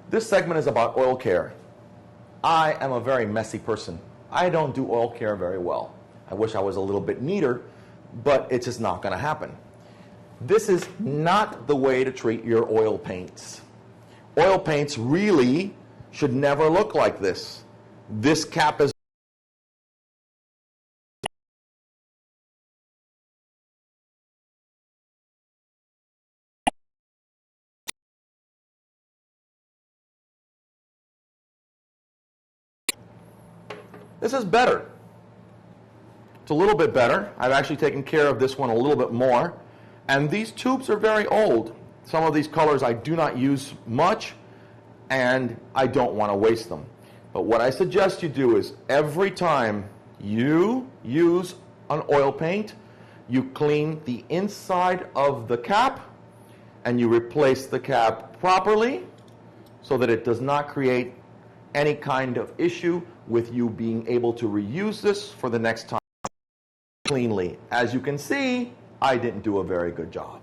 This segment is about oil care. I am a very messy person. I don't do oil care very well. I wish I was a little bit neater, but it's just not going to happen. This is not the way to treat your oil paints. Oil paints really should never look like this. This cap is This is better. It's a little bit better. I've actually taken care of this one a little bit more. And these tubes are very old. Some of these colors I do not use much, and I don't want to waste them. But what I suggest you do is every time you use an oil paint, you clean the inside of the cap and you replace the cap properly so that it does not create any kind of issue with you being able to reuse this for the next time cleanly. As you can see, I didn't do a very good job.